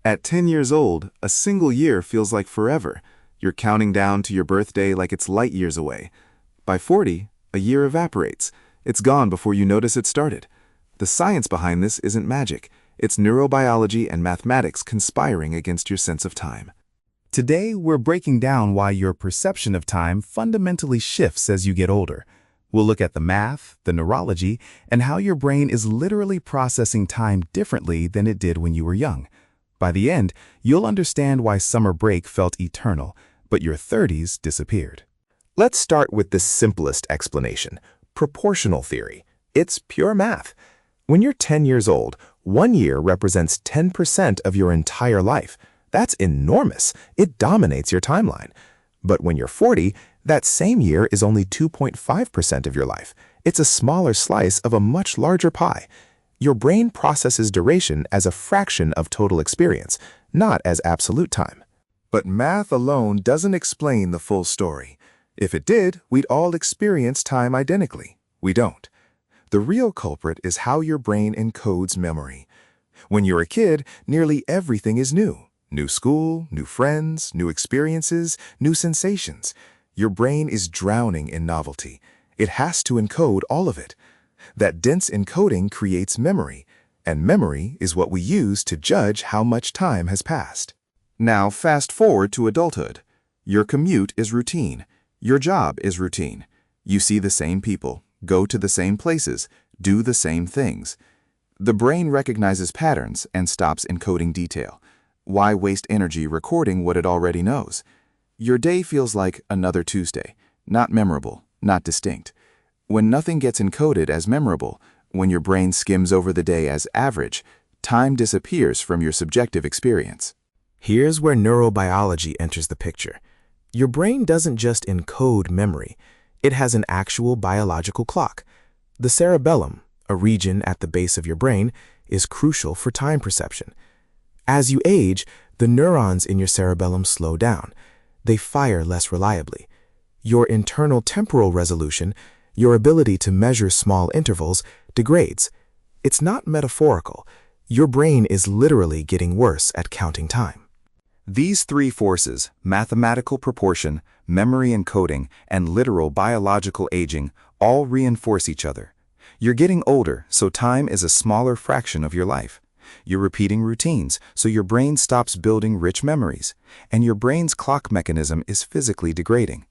At 10 years old, a single year feels like forever. You're counting down to your birthday like it's light years away. By 40, a year evaporates. It's gone before you notice it started. The science behind this isn't magic. It's neurobiology and mathematics conspiring against your sense of time. Today, we're breaking down why your perception of time fundamentally shifts as you get older. We'll look at the math, the neurology, and how your brain is literally processing time differently than it did when you were young. By the end, you'll understand why summer break felt eternal, but your 30s disappeared. Let's start with the simplest explanation, proportional theory. It's pure math. When you're 10 years old, 1 year represents 10% of your entire life. That's enormous. It dominates your timeline. But when you're 40, that same year is only 2.5% of your life. It's a smaller slice of a much larger pie. Your brain processes duration as a fraction of total experience, not as absolute time. But math alone doesn't explain the full story. If it did, we'd all experience time identically. We don't. The real culprit is how your brain encodes memory. When you're a kid, nearly everything is new. New school, new friends, new experiences, new sensations. Your brain is drowning in novelty. It has to encode all of it. That dense encoding creates memory, and memory is what we use to judge how much time has passed. Now fast forward to adulthood. Your commute is routine. Your job is routine. You see the same people, go to the same places, do the same things. The brain recognizes patterns and stops encoding detail. Why waste energy recording what it already knows? Your day feels like another Tuesday, not memorable, not distinct. When nothing gets encoded as memorable, when your brain skims over the day as average, time disappears from your subjective experience. Here's where neurobiology enters the picture. Your brain doesn't just encode memory. It has an actual biological clock. The cerebellum, a region at the base of your brain, is crucial for time perception. As you age, the neurons in your cerebellum slow down. They fire less reliably. Your internal temporal resolution, your ability to measure small intervals, degrades. It's not metaphorical. Your brain is literally getting worse at counting time. These three forces, mathematical proportion, memory encoding, and literal biological aging, all reinforce each other. You're getting older, so time is a smaller fraction of your life. You're repeating routines, so your brain stops building rich memories, and your brain's clock mechanism is physically degrading.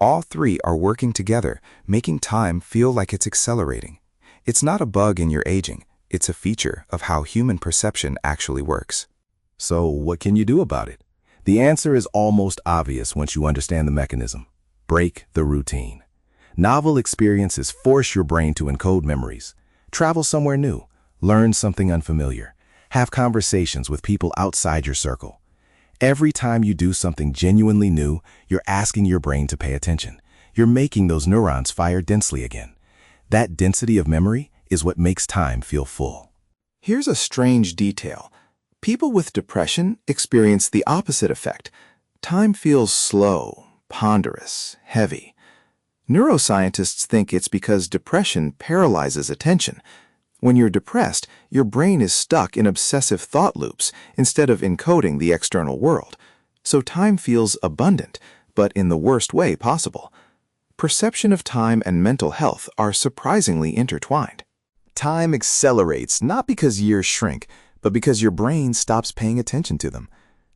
All three are working together, making time feel like it's accelerating. It's not a bug in your aging, it's a feature of how human perception actually works. So what can you do about it? The answer is almost obvious once you understand the mechanism. Break the routine. Novel experiences force your brain to encode memories. Travel somewhere new. Learn something unfamiliar. Have conversations with people outside your circle. Every time you do something genuinely new, you're asking your brain to pay attention. You're making those neurons fire densely again. That density of memory is what makes time feel full. Here's a strange detail. People with depression experience the opposite effect. Time feels slow, ponderous, heavy. Neuroscientists think it's because depression paralyzes attention. When you're depressed, your brain is stuck in obsessive thought loops instead of encoding the external world. So time feels abundant, but in the worst way possible. Perception of time and mental health are surprisingly intertwined. Time accelerates not because years shrink, but because your brain stops paying attention to them.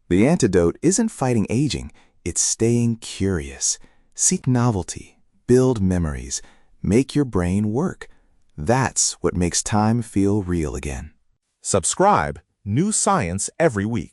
The antidote isn't fighting aging, it's staying curious. Seek novelty, build memories, make your brain work. That's what makes time feel real again. Subscribe. New science every week.